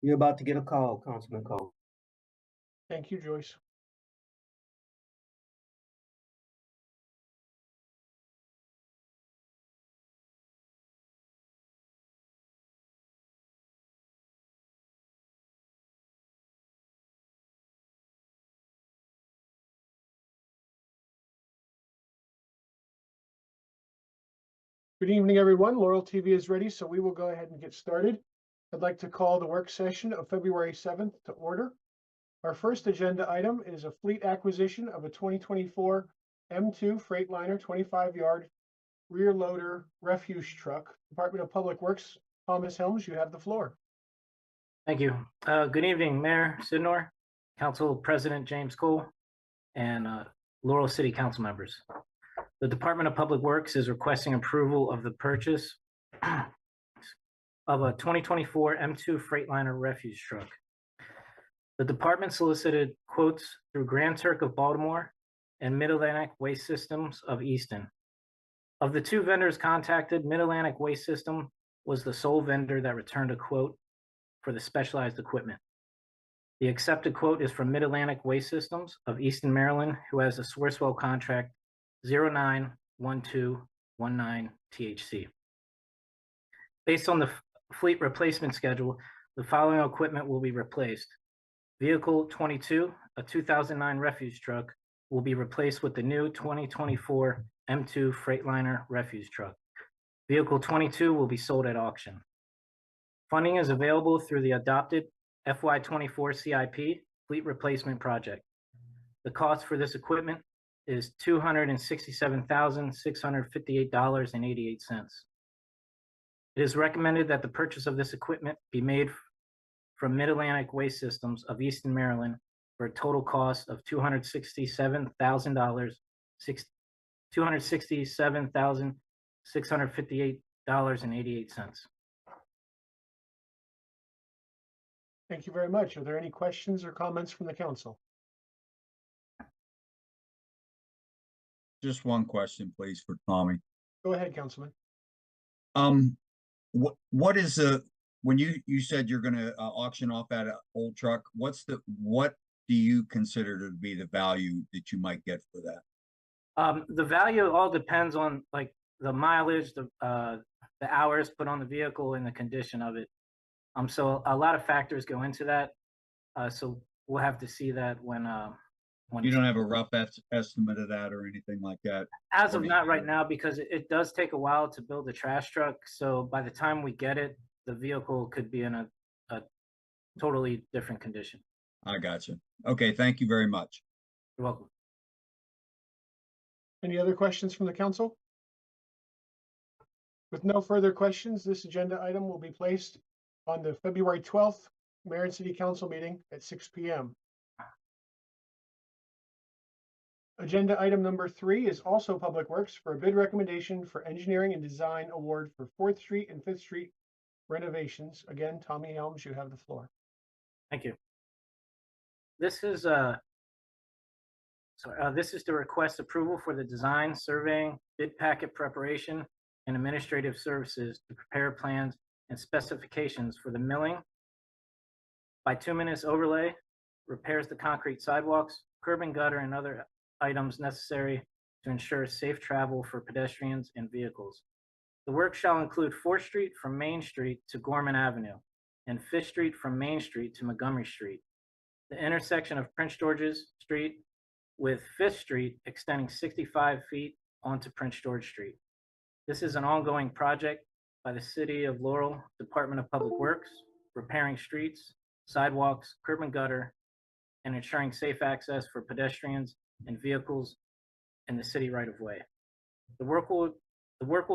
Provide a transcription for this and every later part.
You're about to get a call, Councilman Kole. Thank you, Joyce. Good evening, everyone. Laurel TV is ready, so we will go ahead and get started. I'd like to call the work session of February 7th to order. Our first agenda item is a fleet acquisition of a 2024 M2 Freightliner 25-yard rear loader refuse truck. Department of Public Works, Thomas Helms, you have the floor. Thank you. Good evening, Mayor Sidnor, Council President James Kole, and Laurel City Council members. The Department of Public Works is requesting approval of the purchase of a 2024 M2 Freightliner refuse truck. The department solicited quotes through Grand Turk of Baltimore and Mid-Atlantic Waste Systems of Easton. Of the two vendors contacted, Mid-Atlantic Waste System was the sole vendor that returned a quote for the specialized equipment. The accepted quote is from Mid-Atlantic Waste Systems of Easton, Maryland, who has a Sourcewell contract 091219 THC. Based on the fleet replacement schedule, the following equipment will be replaced. Vehicle 22, a 2009 refuse truck, will be replaced with the new 2024 M2 Freightliner refuse truck. Vehicle 22 will be sold at auction. Funding is available through the adopted FY24 CIP fleet replacement project. The cost for this equipment is $267,658.88. It is recommended that the purchase of this equipment be made from Mid-Atlantic Waste Systems of Easton, Maryland, for a total cost of $267,000, $267,658.88. Thank you very much. Are there any questions or comments from the council? Just one question, please, for Tommy. Go ahead, Councilman. What is when you said you're gonna auction off that old truck, what do you consider to be the value that you might get for that? The value all depends on like the mileage, the hours put on the vehicle, and the condition of it. So a lot of factors go into that. So we'll have to see that when You don't have a rough estimate of that or anything like that? as of not right now, because it does take a while to build a trash truck. So by the time we get it, the vehicle could be in a totally different condition. I got you. Okay, thank you very much. You're welcome. Any other questions from the council? With no further questions, this agenda item will be placed on the February 12th Mayor and City Council meeting at 6 p.m. Agenda item number 3 is also Public Works for a bid recommendation for engineering and design award for 4th Street and 5th Street renovations. Again, Tommy Helms, you have the floor. Thank you. This is this is to request approval for the design, surveying, bid packet preparation, and administrative services to prepare plans and specifications for the milling, bituminous overlay, repairs to concrete sidewalks, curb and gutter, and other items necessary to ensure safe travel for pedestrians and vehicles. The work shall include 4th Street from Main Street to Gorman Avenue and 5th Street from Main Street to Montgomery Street. The intersection of Prince George's Street with 5th Street extending 65 feet onto Prince George Street. This is an ongoing project by the City of Laurel Department of Public Works, repairing streets, sidewalks, curb and gutter, and ensuring safe access for pedestrians and vehicles in the city right-of-way. The work will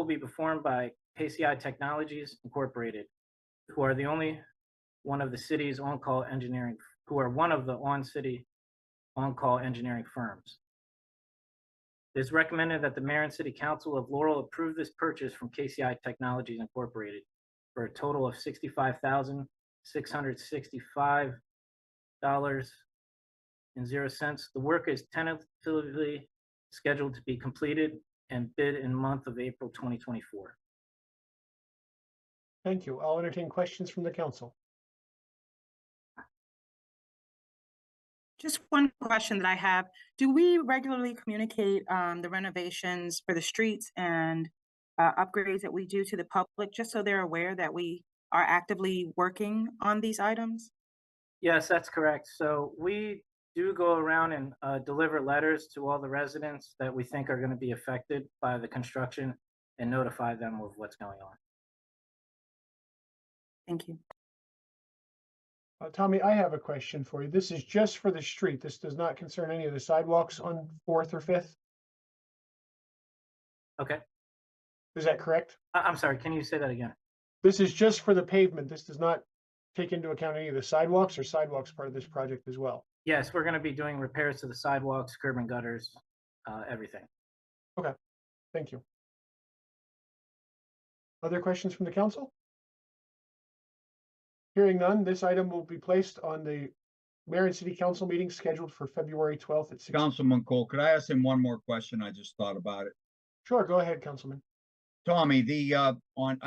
be performed by KCI Technologies Incorporated, who are one of the on-city on-call engineering firms. It is recommended that the Mayor and City Council of Laurel approve this purchase from KCI Technologies Incorporated for a total of $65,665.00. The work is tentatively scheduled to be completed and bid in month of April 2024. Thank you. I'll entertain questions from the council. Just one question that I have. Do we regularly communicate the renovations for the streets and upgrades that we do to the public, just so they're aware that we are actively working on these items? Yes, that's correct. So we do go around and deliver letters to all the residents that we think are going to be affected by the construction and notify them of what's going on. Thank you. Tommy, I have a question for you. This is just for the street. This does not concern any of the sidewalks on 4th or 5th. Okay. Is that correct? I'm sorry, can you say that again? This is just for the pavement. This does not take into account any of the sidewalks, or sidewalks part of this project as well? Yes, we're going to be doing repairs to the sidewalks, curb and gutters, everything. Okay, thank you. Other questions from the council? Hearing none, this item will be placed on the Mayor and City Council meeting scheduled for February 12th at 6. Councilman Kole, could I ask him one more question? I just thought about it. Sure, go ahead, Councilman. Tommy, I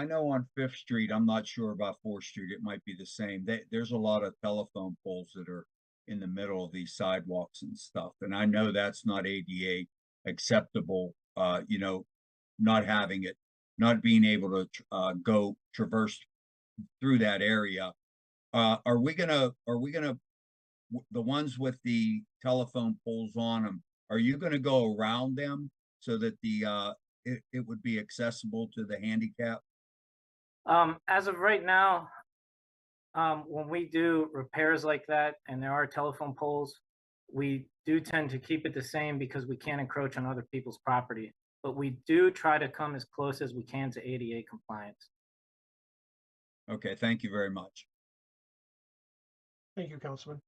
know on 5th Street, I'm not sure about 4th Street, it might be the same. There's a lot of telephone poles that are in the middle of these sidewalks and stuff. And I know that's not ADA acceptable, not having it, not being able to go traverse through that area. Are we gonna, the ones with the telephone poles on them, are you gonna go around them so that it would be accessible to the handicap? As of right now, when we do repairs like that and there are telephone poles, we do tend to keep it the same because we can't encroach on other people's property. But we do try to come as close as we can to ADA compliance. Okay, thank you very much. Thank you, Councilman.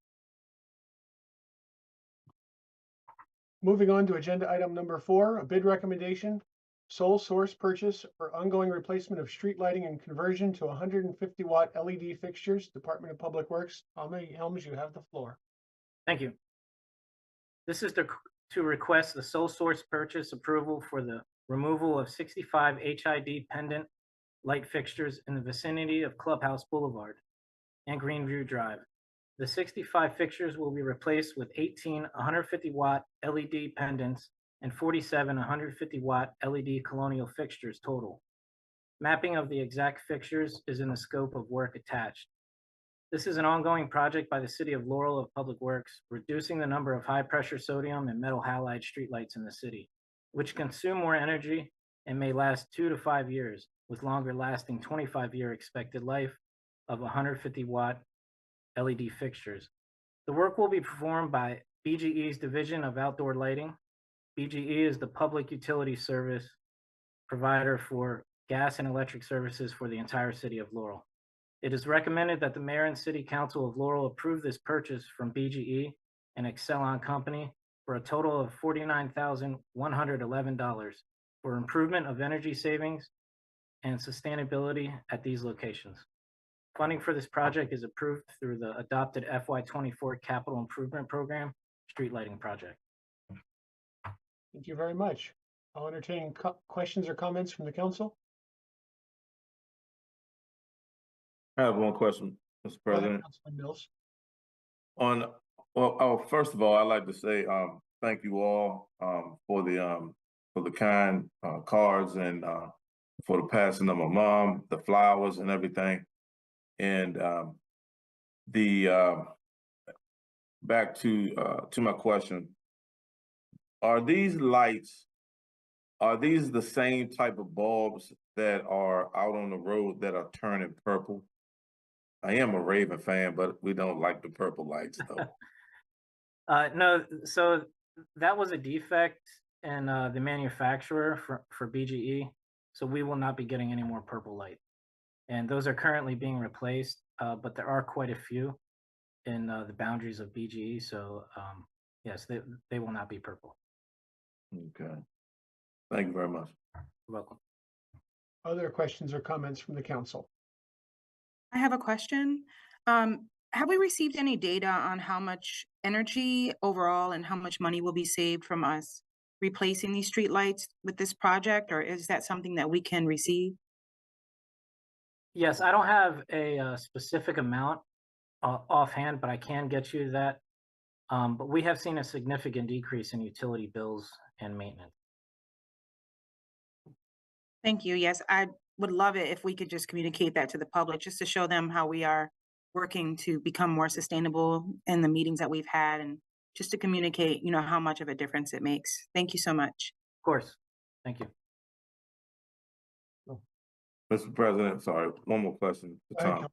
Moving on to agenda item number 4, a bid recommendation, sole source purchase or ongoing replacement of street lighting and conversion to 150 watt LED fixtures, Department of Public Works. Tommy Helms, you have the floor. Thank you. This is to request the sole source purchase approval for the removal of 65 HID pendant light fixtures in the vicinity of Clubhouse Boulevard and Greenview Drive. The 65 fixtures will be replaced with 18 150 watt LED pendants and 47 150 watt LED colonial fixtures total. Mapping of the exact fixtures is in the scope of work attached. This is an ongoing project by the City of Laurel of Public Works, reducing the number of high-pressure sodium and metal halide streetlights in the city, which consume more energy and may last 2 to 5 years, with longer-lasting 25-year expected life of 150 watt LED fixtures. The work will be performed by BGE's Division of Outdoor Lighting. BGE is the public utility service provider for gas and electric services for the entire City of Laurel. It is recommended that the Mayor and City Council of Laurel approve this purchase from BGE and Excelon Company for a total of $49,111 for improvement of energy savings and sustainability at these locations. Funding for this project is approved through the adopted FY24 Capital Improvement Program Street Lighting Project. Thank you very much. I'll entertain questions or comments from the council. I have one question, Mr. Go ahead, President. Councilman Mills. First of all, I'd like to say thank you all for the kind cards and for the passing of my mom, the flowers and everything. And back to my question, are these lights, are these the same type of bulbs that are out on the road that are turning purple? I am a Raven fan, but we don't like the purple lights though. No, so that was a defect in the manufacturer for BGE. So we will not be getting any more purple light. And those are currently being replaced, but there are quite a few in the boundaries of BGE. So yes, they will not be purple. Okay. Thank you very much. You're welcome. Other questions or comments from the council? I have a question. Have we received any data on how much energy overall and how much money will be saved from us replacing these streetlights with this project, or is that something that we can receive? Yes, I don't have a specific amount offhand, but I can get you that. But we have seen a significant decrease in utility bills and maintenance. Thank you. Yes, I would love it if we could just communicate that to the public, just to show them how we are working to become more sustainable in the meetings that we've had, and just to communicate, how much of a difference it makes. Thank you so much. Of course. Thank you. Mr. President, sorry, one more question for Go ahead,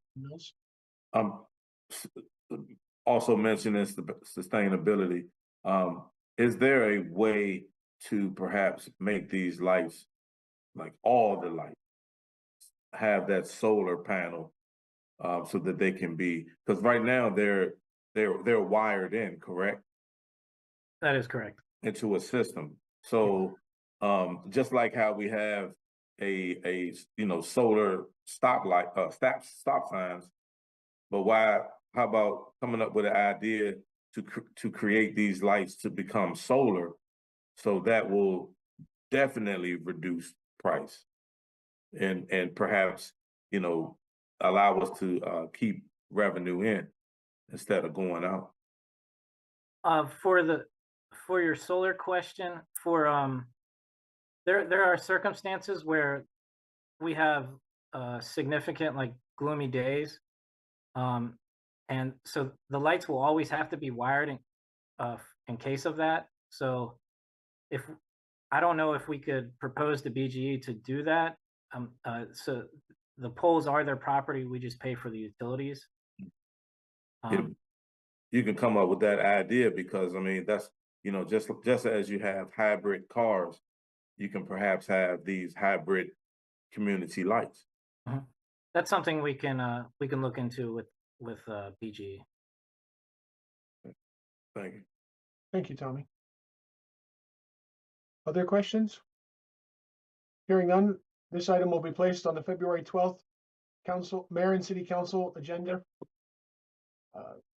Tom. Councilman Mills. Also mentioning sustainability. Is there a way to perhaps make these lights, like all the lights, have that solar panel so that they can be, because right now they're wired in, correct? That is correct. Into a system. So just like how we have a solar stop signs, but how about coming up with an idea to create these lights to become solar, so that will definitely reduce price and perhaps allow us to keep revenue in instead of going out. For your solar question, there are circumstances where we have significant gloomy days, and so the lights will always have to be wired in case of that. So I don't know if we could propose to BGE to do that. So the poles are their property. We just pay for the utilities. You can come up with that idea, because I mean, that's, just as you have hybrid cars, you can perhaps have these hybrid community lights. That's something we can look into with BG. Thank you. Thank you, Tommy. Other questions? Hearing none, this item will be placed on the February 12th Mayor and City Council agenda.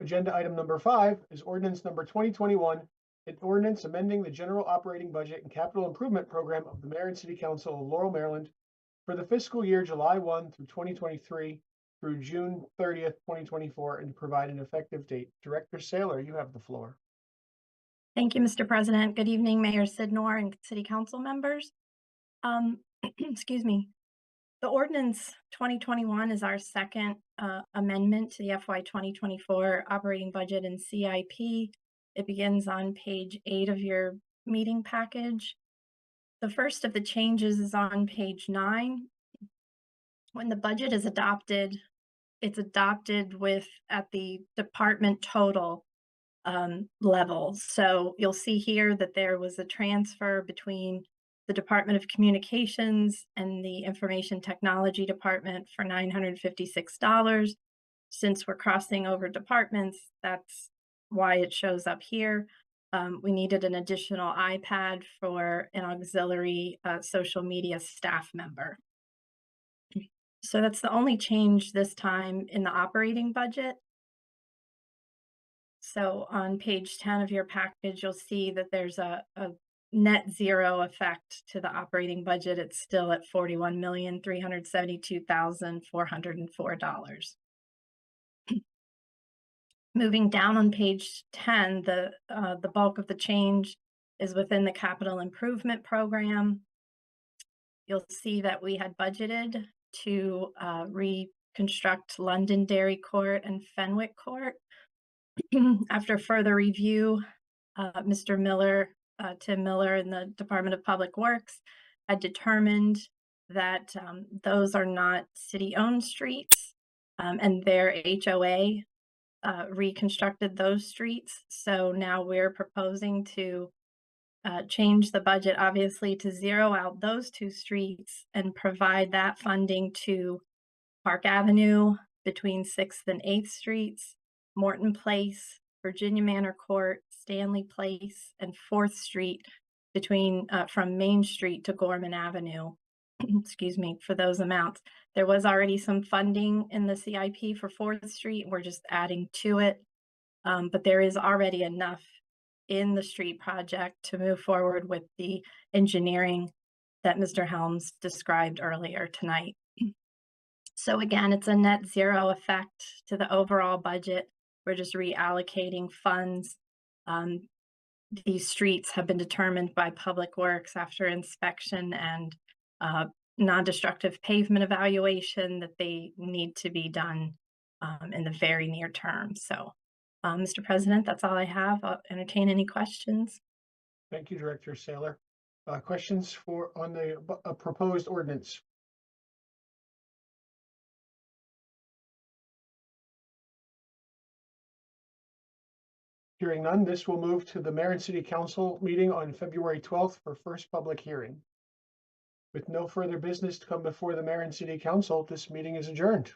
Agenda item number 5 is ordinance number 2021, an ordinance amending the general operating budget and capital improvement program of the Mayor and City Council of Laurel, Maryland for the fiscal year July 1 through 2023 through June 30th, 2024, and to provide an effective date. Director Saylor, you have the floor. Thank you, Mr. President. Good evening, Mayor Sidnor and City Council members. Excuse me. The ordinance 2021 is our second amendment to the FY 2024 operating budget and CIP. It begins on page 8 of your meeting package. The first of the changes is on page 9. When the budget is adopted, it's adopted at the department total level. So you'll see here that there was a transfer between the Department of Communications and the Information Technology Department for $956. Since we're crossing over departments, that's why it shows up here. We needed an additional iPad for an auxiliary social media staff member. So that's the only change this time in the operating budget. So on page 10 of your package, you'll see that there's a net zero effect to the operating budget. It's still at $41,372,404. Moving down on page 10, the bulk of the change is within the capital improvement program. You'll see that we had budgeted to reconstruct Londonderry Court and Fenwick Court. After further review, Mr. Miller, Tim Miller in the Department of Public Works had determined that those are not city-owned streets, and their HOA reconstructed those streets. So now we're proposing to change the budget, obviously, to zero out those 2 streets and provide that funding to Park Avenue between 6th and 8th Streets, Morton Place, Virginia Manor Court, Stanley Place, and 4th Street between from Main Street to Gorman Avenue. Excuse me, for those amounts. There was already some funding in the CIP for 4th Street. We're just adding to it, but there is already enough in the street project to move forward with the engineering that Mr. Helms described earlier tonight. So again, it's a net zero effect to the overall budget. We're just reallocating funds. These streets have been determined by Public Works after inspection and non-destructive pavement evaluation that they need to be done in the very near term. So, Mr. President, that's all I have. I'll entertain any questions. Thank you, Director Saylor. Questions on the proposed ordinance? Hearing none, this will move to the Mayor and City Council meeting on February 12th for first public hearing. With no further business to come before the Mayor and City Council, this meeting is adjourned.